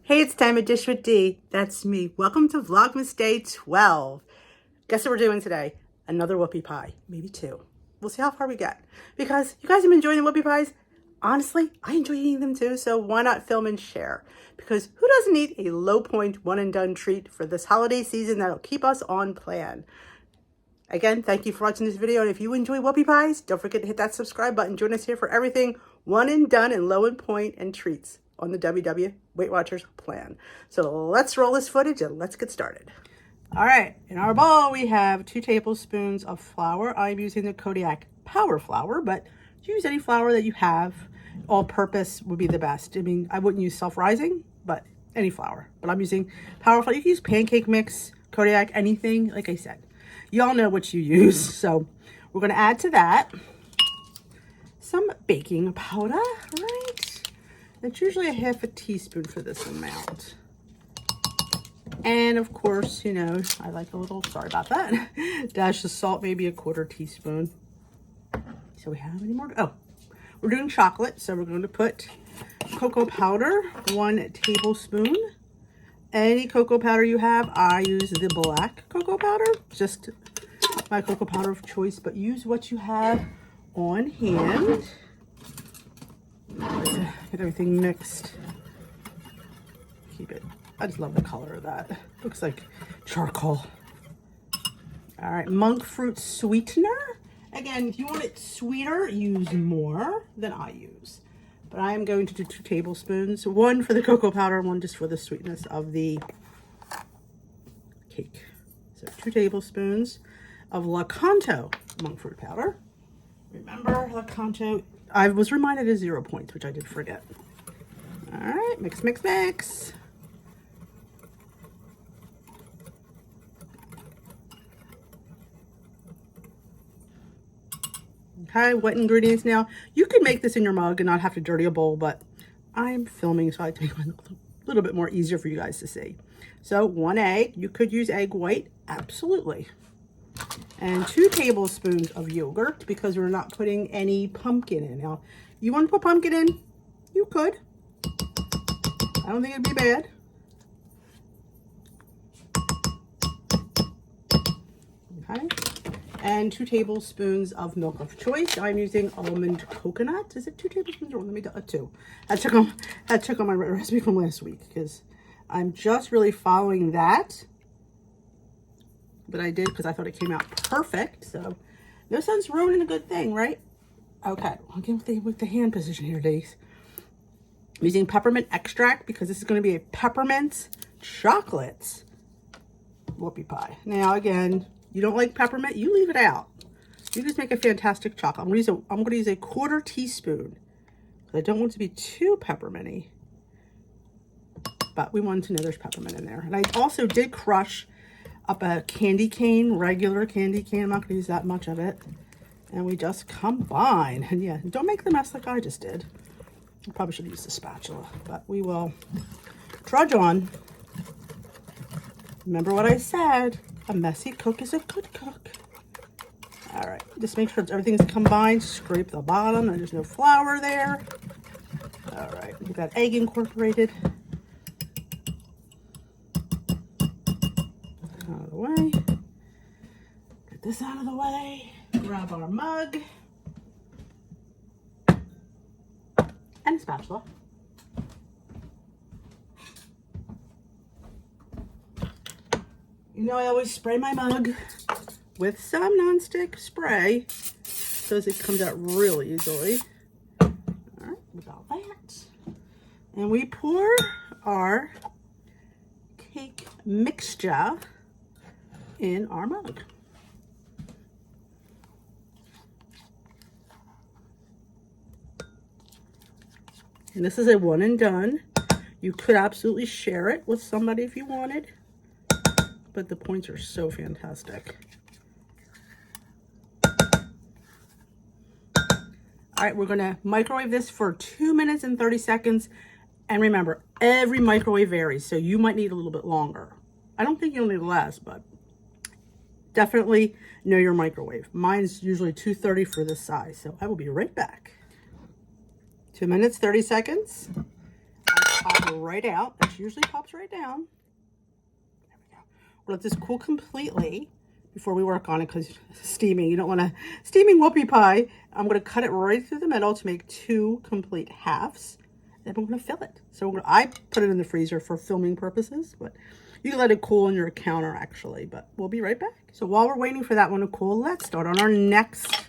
Hey, it's time to dish with D. That's me. Welcome to Vlogmas Day 12. Guess what we're doing today? Another whoopie pie. Maybe two. We'll see how far we get. Because you guys have been enjoying the whoopie pies. Honestly, I enjoy eating them too, so why not film and share? Because who doesn't need a low point, one and done treat for this holiday season that'll keep us on plan? Again, thank you for watching this video, and if you enjoy whoopie pies, don't forget to hit that subscribe button. Join us here for everything one and done and low and point and treats on the WW Weight Watchers plan. So let's roll this footage and let's get started. All right, in our bowl we have 2 tablespoons of flour. I'm using the Kodiak Power Flour, but use any flour that you have. All-purpose would be the best. I mean, I wouldn't use self-rising, but any flour. But I'm using Power Flour. You can use pancake mix, Kodiak, anything, like I said. Y'all know what you use. So we're going to add to that some baking powder, right? It's usually a half a teaspoon for this amount. And of course, you know, I like a little, sorry about that, dash of salt, maybe a 1/4 teaspoon. So we have any more? Oh, we're doing chocolate. So we're going to put cocoa powder, 1 tablespoon. Any cocoa powder you have. I use the black cocoa powder, just my cocoa powder of choice, but use what you have on hand. Get everything mixed. Keep it. I just love the color of that. Looks like charcoal. All right, monk fruit sweetener. Again, if you want it sweeter, use more than I use. But I am going to do 2 tablespoons. 1 for the cocoa powder, 1 just for the sweetness of the cake. So 2 tablespoons of Lakanto monk fruit powder. Remember, Lakanto, I was reminded of 0 points, which I did forget. All right, mix, mix, mix. Okay, wet ingredients now. You could make this in your mug and not have to dirty a bowl, but I'm filming, so I have to make it a little bit more easier for you guys to see. So 1 egg. You could use egg white, absolutely. And 2 tablespoons of yogurt, because we're not putting any pumpkin in. Now, you want to put pumpkin in? You could. I don't think it'd be bad. Okay. And 2 tablespoons of milk of choice. I'm using almond coconut. Is it 2 tablespoons or let me do 2? I took on my recipe from last week because I'm just really following that. But I did because I thought it came out perfect. So no sense ruining a good thing, right? Okay, I'll get with the hand position here, Days. I'm using peppermint extract because this is going to be a peppermint chocolate whoopie pie. Now again, you don't like peppermint, you leave it out. You just make a fantastic chocolate. I'm going to use a 1/4 teaspoon because I don't want it to be too pepperminty. But we wanted to know there's peppermint in there. And I also did crush up a candy cane, regular candy cane. I'm not going to use that much of it. And we just combine. And yeah, don't make the mess like I just did. I probably should use the spatula, but we will trudge on. Remember what I said, a messy cook is a good cook. All right, just make sure everything's combined. Scrape the bottom and there's no flour there. All right, get that egg incorporated. Out of the way. Get this out of the way. Grab our mug. And a spatula. You know, I always spray my mug with some nonstick spray so it comes out really easily. All right, without that. And we pour our cake mixture in our mug. And this is a one and done. You could absolutely share it with somebody if you wanted, but the points are so fantastic. All right, we're gonna microwave this for 2 minutes and 30 seconds. And remember, every microwave varies, so you might need a little bit longer. I don't think you'll need less, but definitely know your microwave. Mine's usually 230 for this size, so I will be right back. 2 minutes, 30 seconds. pop right out. It usually pops right down. There we go. We'll let this cool completely before we work on it, because steaming, you don't want to, steaming whoopie pie. I'm going to cut it right through the middle to make 2 complete halves. Then we're going to fill it. So I put it in the freezer for filming purposes, but you can let it cool on your counter actually, but we'll be right back. So while we're waiting for that one to cool, let's start on our next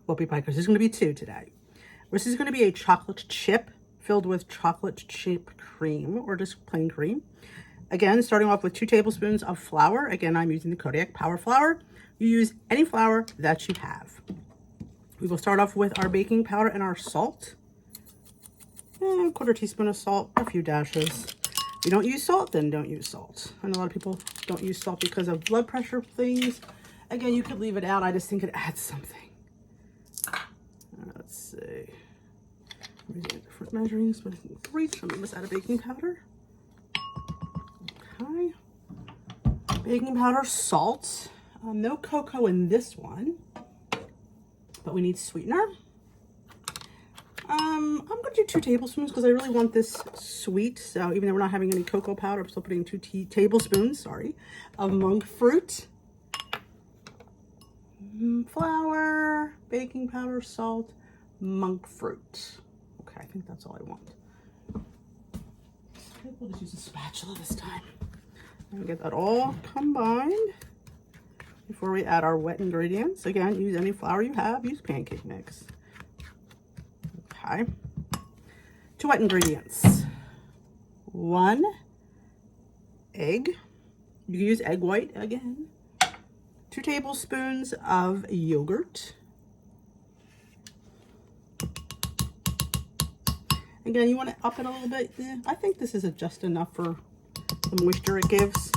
whoopie pie, because there's going to be 2 today. This is going to be a chocolate chip filled with chocolate chip cream, or just plain cream. Again, starting off with 2 tablespoons of flour. Again, I'm using the Kodak Power Flour. You use any flour that you have. We will start off with our baking powder and our salt. And a 1/4 teaspoon of salt, a few dashes. If you don't use salt, then don't use salt. I know a lot of people don't use salt because of blood pressure things. Again, you could leave it out. I just think it adds something. Let's see. I'm using different measurings, but 3. I'm going to add a baking powder. Okay. Baking powder, salt. No cocoa in this one, but we need sweetener. I'm going to do 2 tablespoons because I really want this sweet. So even though we're not having any cocoa powder, I'm still putting 2 tablespoons, of monk fruit. Flour, baking powder, salt, monk fruit. Okay, I think that's all I want. I think we'll just use a spatula this time. And get that all combined before we add our wet ingredients. Again, use any flour you have. Use pancake mix. Okay. 2 wet ingredients. 1 egg. You can use egg white again. 2 tablespoons of yogurt. Again, you want to up it a little bit. I think this is just enough for the moisture it gives.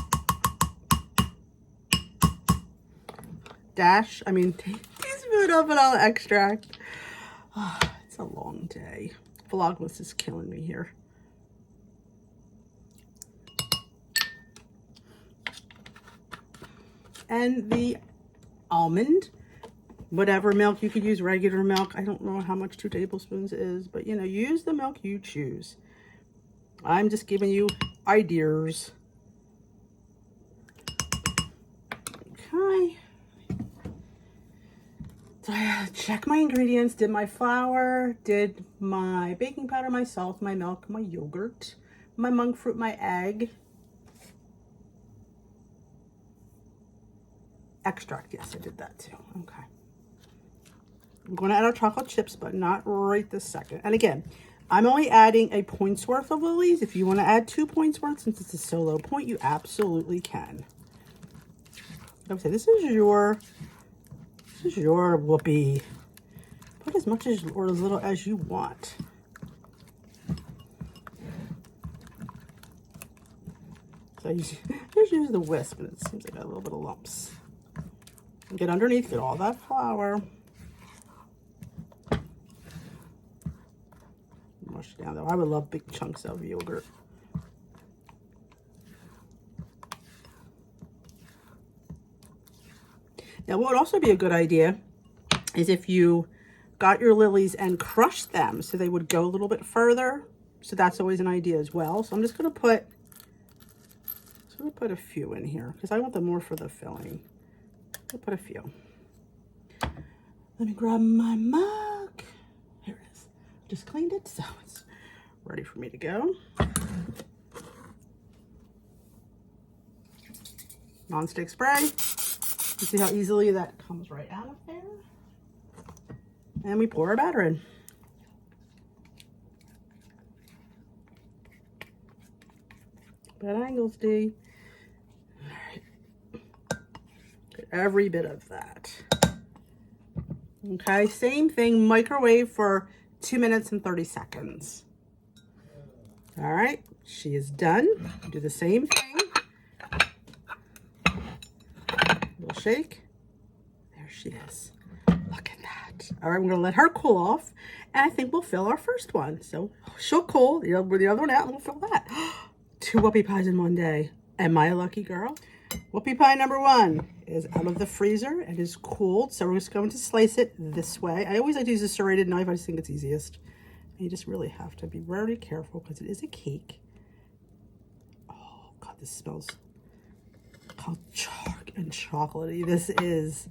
Teaspoon of vanilla extract. Oh, it's a long day. Vlogmas is killing me here. And the almond, whatever milk. You could use regular milk. I don't know how much 2 tablespoons is, but you know, use the milk you choose. I'm just giving you ideas. Okay. So I check my ingredients, did my flour, did my baking powder, my salt, my milk, my yogurt, my monk fruit, my egg. Extract, yes, I did that too. Okay. I'm going to add our chocolate chips, but not right this second. And again, I'm only adding a point's worth of lilies. If you want to add 2 points worth, since it's a solo point, you absolutely can. Okay, this is your whoopie. Put as much or as little as you want. So just use the whisk, but it seems like I got a little bit of lumps. Get underneath, get all that flour. Mush it down though. I would love big chunks of yogurt. Now, what would also be a good idea is if you got your lilies and crushed them so they would go a little bit further. So that's always an idea as well. So I'm just going to put a few in here because I want them more for the filling. I'll put a few. Let me grab my mug. Here it is. Just cleaned it, so it's ready for me to go. Non-stick spray. You see how easily that comes right out of there? And we pour our batter in. Bad angles, D. All right. Get every bit of that. Okay, same thing, microwave for 2 minutes and 30 seconds. All right, she is done. Do the same thing. Little shake. There she is. Look at that. All right, we're gonna let her cool off, and I think we'll fill our first one. So she'll cool, the other one out, and we'll fill that. 2 whoopie pies in one day. Am I a lucky girl? Whoopie pie number 1 is out of the freezer and is cooled. So we're just going to slice it this way. I always like to use a serrated knife. I just think it's easiest. You just really have to be very careful because it is a cake. Oh God, this smells how dark and chocolatey this is.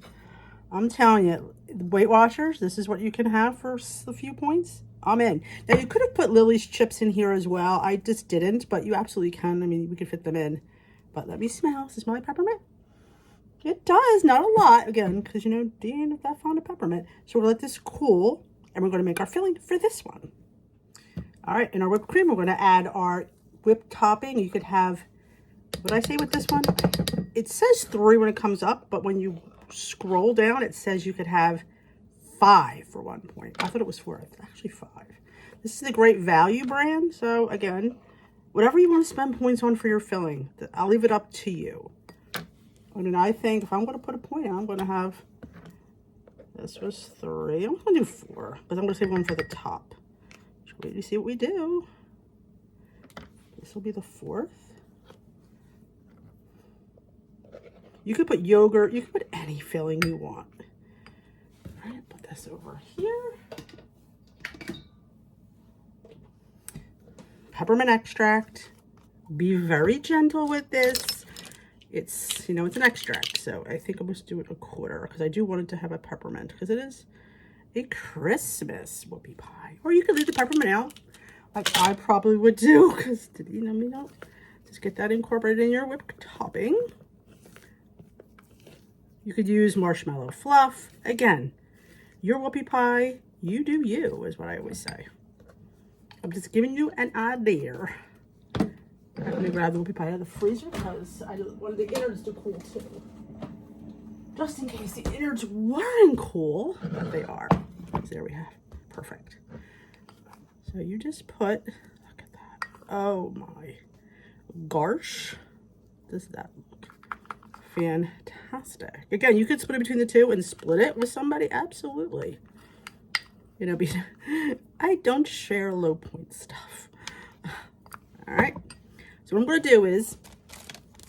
I'm telling you, Weight Watchers, this is what you can have for a few points. I'm in. Now, you could have put Lily's chips in here as well. I just didn't, but you absolutely can. I mean, we could fit them in. But let me smell. Does it smell like peppermint? It does. Not a lot, again, because, you know, Dean is that fond of peppermint. So we'll let this cool, and we're going to make our filling for this one. All right, in our whipped cream, we're going to add our whipped topping. You could have, what did I say with this one? It says 3 when it comes up, but when you scroll down, it says you could have 5 for 1 point. I thought it was 4. It's actually 5. This is the Great Value brand. So again, whatever you want to spend points on for your filling, I'll leave it up to you. I mean, I think if I'm going to put a point on, I'm going to have, this was 3. I'm going to do 4, because I'm going to save 1 for the top. Wait to see what we do. This will be the 4th. You could put yogurt. You could put any filling you want. All right, put this over here. Peppermint extract. Be very gentle with this. It's, you know, it's an extract, so I think I'm going to do it a 1/4 because I do want it to have a peppermint because it is a Christmas whoopie pie. Or you could leave the peppermint out like I probably would do because, you know, just get that incorporated in your whipped topping. You could use marshmallow fluff. Again, your whoopie pie, you do you, is what I always say. I'm just giving you an idea. Let me grab the whoopie pie out of the freezer because I wanted the innards to cool too. Just in case the innards weren't cool, but they are. So there we have. Perfect. So you just put, look at that. Oh my gosh. Does that look fantastic? Again, you could split it between the two and split it with somebody. Absolutely. You know, I don't share low point stuff. All right. So what I'm going to do is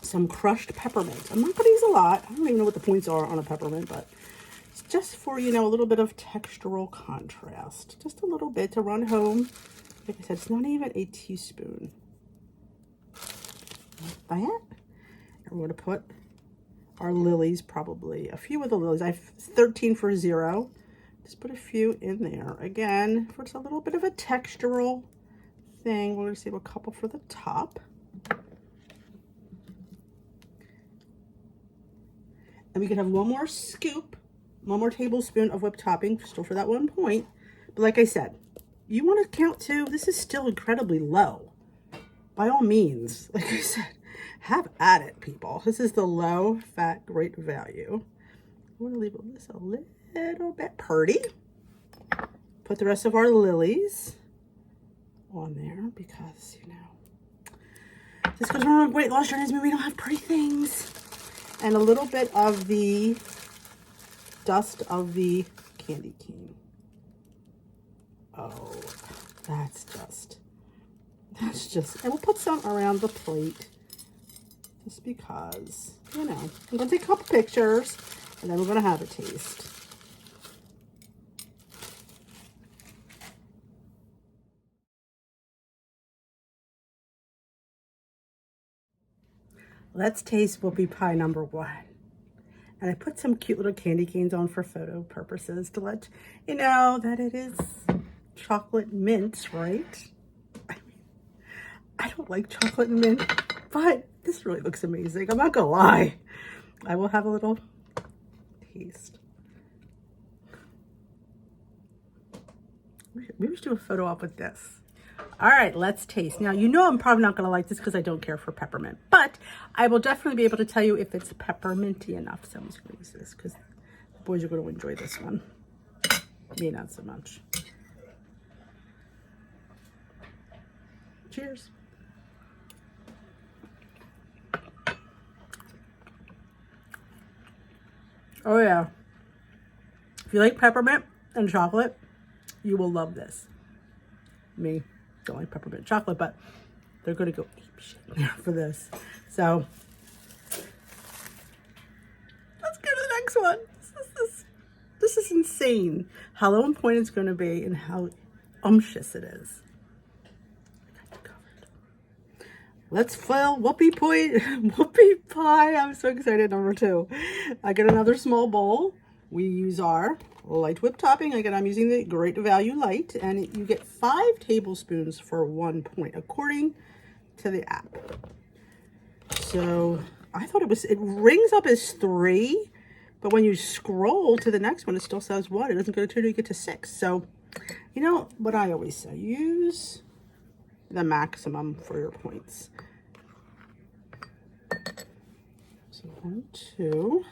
some crushed peppermint. I'm not going to use a lot. I don't even know what the points are on a peppermint, but it's just for, you know, a little bit of textural contrast. Just a little bit to run home. Like I said, it's not even a teaspoon. Like that. And we're going to put our lilies, probably a few of the lilies. I have 13 for 0. Just put a few in there. Again, for just a little bit of a textural thing. We're going to save a couple for the top. And we could have one more scoop, 1 more tablespoon of whipped topping, still for that 1 point. But like I said, you want to count too. This is still incredibly low. By all means, like I said, have at it, people. This is the low fat, great value. I want to leave this a little bit pretty. Put the rest of our lilies on there because, you know, just because we're on weight loss journeys means we don't have pretty things. And a little bit of the dust of the candy cane. Oh, that's just, and we'll put some around the plate just because, you know, I'm going to take a couple pictures and then we're going to have a taste. Let's taste whoopie pie number 1. And I put some cute little candy canes on for photo purposes to let you know that it is chocolate mint, right? I mean, I don't like chocolate mint, but this really looks amazing. I'm not gonna lie. I will have a little taste. Maybe we should do a photo op with this. All right, let's taste. Now, you know I'm probably not going to like this because I don't care for peppermint, but I will definitely be able to tell you if it's pepperminty enough. So I'm just going to use this because the boys are going to enjoy this one. Me, not so much. Cheers. Oh, yeah. If you like peppermint and chocolate, you will love this. Me. Don't like peppermint chocolate, but they're going to go ape shit for this. So let's go to the next one. This is insane. How low in point it's going to be and how umptious it is. Let's fill whoopie pie. I'm so excited. Number 2. I get another small bowl. We use our light whipped topping. Again, I'm using the Great Value Light, and you get 5 tablespoons for 1 point, according to the app. So I thought it rings up as 3, but when you scroll to the next one, it still says 1. It doesn't go to 2 till you get to 6. So, you know what I always say, use the maximum for your points. So 1, 2,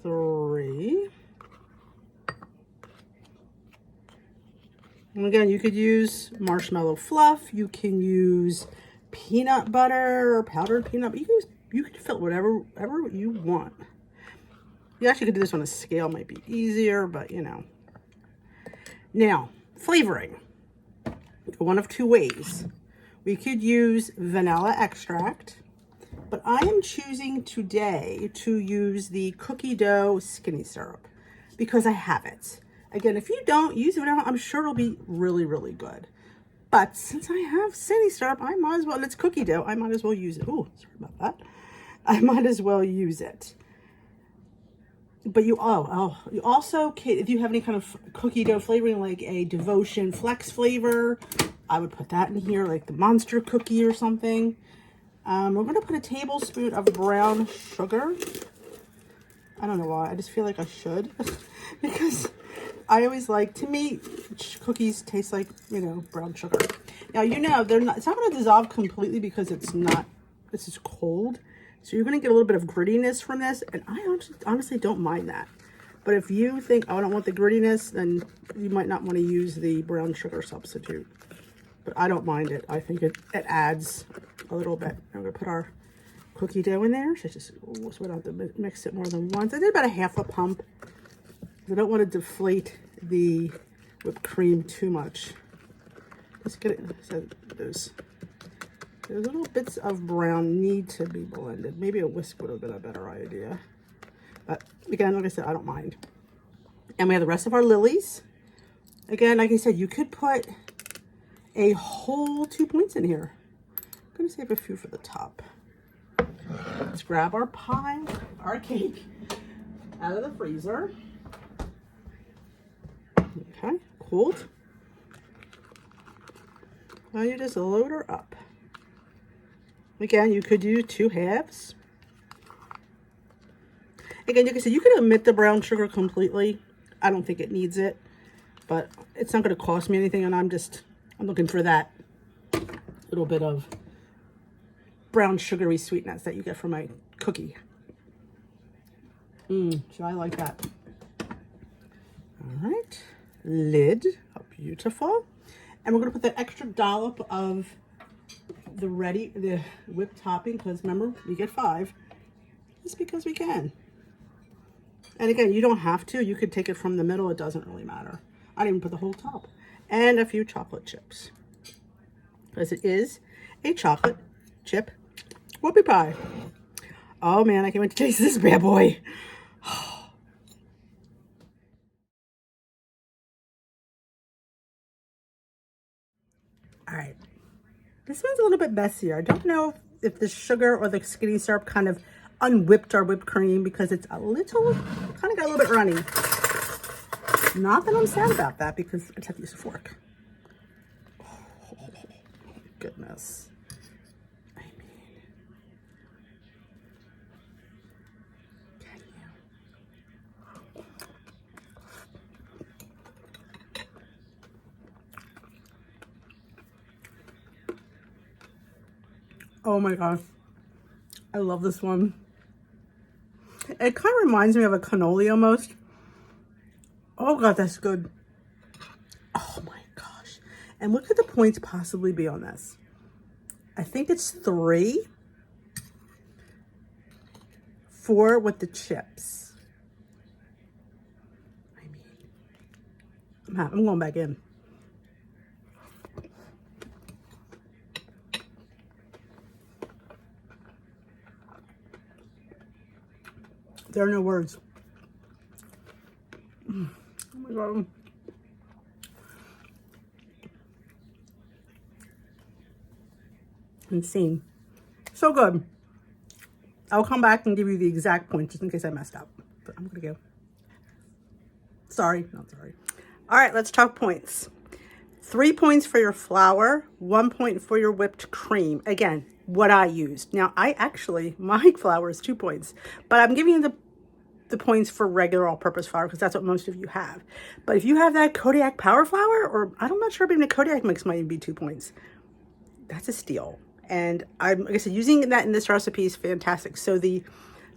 3. And again, you could use marshmallow fluff. You can use peanut butter or powdered peanut butter. You can fill whatever you want. You actually could do this on a scale, might be easier, but you know. Now, flavoring. One of 2 ways. We could use vanilla extract, but I am choosing today to use the cookie dough skinny syrup because I have it. Again, if you don't use it, I'm sure it'll be really, really good. But since I have skinny syrup, I might as well, and it's cookie dough, I might as well use it. Oh, sorry about that. I might as well use it. But you also, if you have any kind of cookie dough flavoring, like a Devotion Flex flavor, I would put that in here, like the Monster Cookie or something. We're going to put a tablespoon of brown sugar. I don't know why. I just feel like I should. Because I always like, to me, cookies taste like, you know, brown sugar. Now, you know, it's not going to dissolve completely because this is cold. So you're going to get a little bit of grittiness from this, and I honestly don't mind that. But if you think, oh, I don't want the grittiness, then you might not want to use the brown sugar substitute. But I don't mind it. I think it adds a little bit. I'm going to put our cookie dough in there. So we don't have to mix it more than once. I did about a half a pump. I don't want to deflate the whipped cream too much. Let's get it. So those little bits of brown need to be blended. Maybe a whisk would have been a better idea. But again, like I said, I don't mind. And we have the rest of our lilies. Again, like I said, you could put a whole 2 points in here. I'm going to save a few for the top. Let's grab our our cake out of the freezer. Okay, cooled. Now you just load her up. Again, you could do 2 halves. Again, like I said, you could omit the brown sugar completely. I don't think it needs it, but it's not going to cost me anything, and I'm looking for that little bit of brown sugary sweetness that you get from my cookie. So I like that. All right, lid, how beautiful. And we're going to put that extra dollop of the whipped topping, because remember, we get 5. Just because we can. And again, you don't have to. You could take it from the middle. It doesn't really matter. I didn't even put the whole top. And a few chocolate chips, because it is a chocolate chip whoopie pie. Oh man, I can't wait to taste this bad boy. All right, this one's a little bit messier. I don't know if the sugar or the skinny syrup kind of unwhipped our whipped cream, because it's kind of got a little bit runny. Not that I'm sad about that, because I just have to use a fork. Oh, goodness. I mean, can you? Oh my gosh. I love this one. It kind of reminds me of a cannoli almost. Oh God, that's good. Oh my gosh. And what could the points possibly be on this? I think it's 3. 4 with the chips. I mean, I'm going back in. There are no words. Oh my God. Insane. So good. I'll come back and give you the exact point just in case I messed up. But I'm going to go. Sorry, not sorry. All right, let's talk points. 3 points for your flour, 1 point for your whipped cream. Again, what I used. Now, my flour is 2 points, but I'm giving you the points for regular all-purpose flour because that's what most of you have. But if you have that Kodiak Power Flour, or I'm not sure, even the Kodiak mix might even be 2 points. That's a steal. And like I said, using that in this recipe is fantastic. So the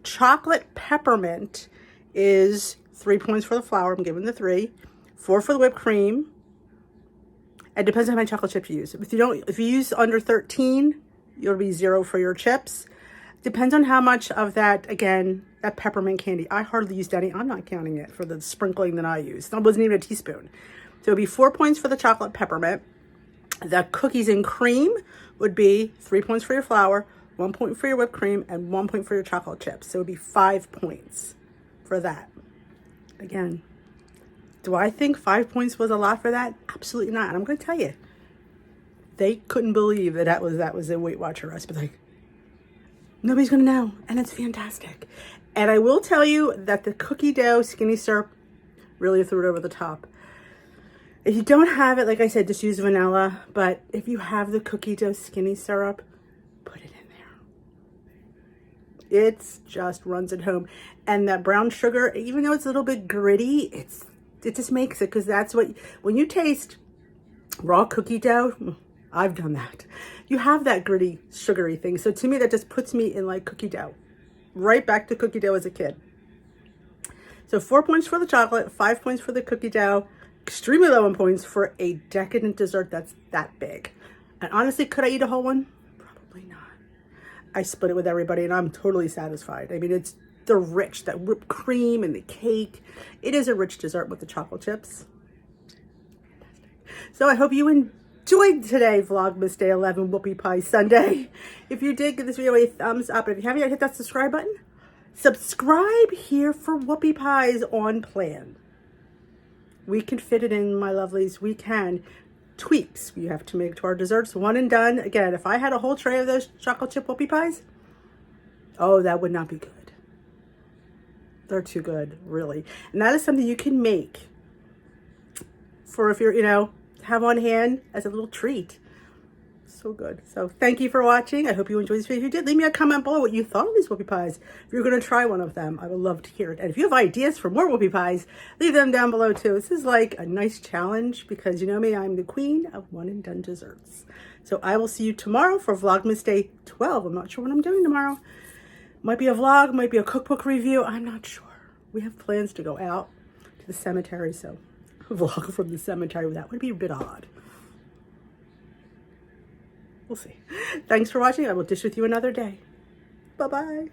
chocolate peppermint is 3 points for the flour. I'm giving the 3. 4 for the whipped cream. It depends on how many chocolate chips you use. If you use under 13, it'll be 0 for your chips. Depends on how much of that, again, that peppermint candy. I hardly used any. I'm not counting it for the sprinkling that I used. That wasn't even a teaspoon. So it'll be 4 points for the chocolate peppermint. The cookies and cream would be 3 points for your flour, 1 point for your whipped cream, and 1 point for your chocolate chips. So it would be 5 points for that. Again, do I think 5 points was a lot for that? Absolutely not. And I'm going to tell you, they couldn't believe that was a Weight Watcher recipe. Like, nobody's going to know. And it's fantastic. And I will tell you that the cookie dough skinny syrup really threw it over the top. If you don't have it, like I said, just use vanilla. But if you have the cookie dough skinny syrup, put it in there. It's just runs it home. And that brown sugar, even though it's a little bit gritty, it just makes it, because that's what, when you taste raw cookie dough, I've done that. You have that gritty, sugary thing. So to me, that just puts me in like cookie dough. Right back to cookie dough as a kid. So 4 points for the chocolate, 5 points for the cookie dough, extremely low in points for a decadent dessert that's that big. And honestly, could I eat a whole one? Probably not. I split it with everybody and I'm totally satisfied. I mean, it's the rich, that whipped cream and the cake. It is a rich dessert with the chocolate chips. So I hope you enjoyed today, Vlogmas Day 11 Whoopie Pie Sunday. If you did, give this video a thumbs up. And if you haven't yet, hit that subscribe button. Subscribe here for Whoopie Pies on plan. We can fit it in, my lovelies. We can. Tweaks we have to make to our desserts. One and done. Again, if I had a whole tray of those chocolate chip Whoopie Pies, oh, that would not be good. They're too good, really. And that is something you can make for if you're, have on hand as a little treat. So good. So thank you for watching. I hope you enjoyed this video. If you did, leave me a comment below what you thought of these Whoopie Pies. If you're going to try one of them, I would love to hear it. And if you have ideas for more Whoopie Pies, leave them down below too. This is like a nice challenge because you know me, I'm the queen of one and done desserts. So I will see you tomorrow for Vlogmas Day 12. I'm not sure what I'm doing tomorrow. Might be a vlog, might be a cookbook review. I'm not sure. We have plans to go out to the cemetery, so a vlog from the cemetery, that would be a bit odd. We'll see. Thanks for watching. I will dish with you another day. Bye-bye.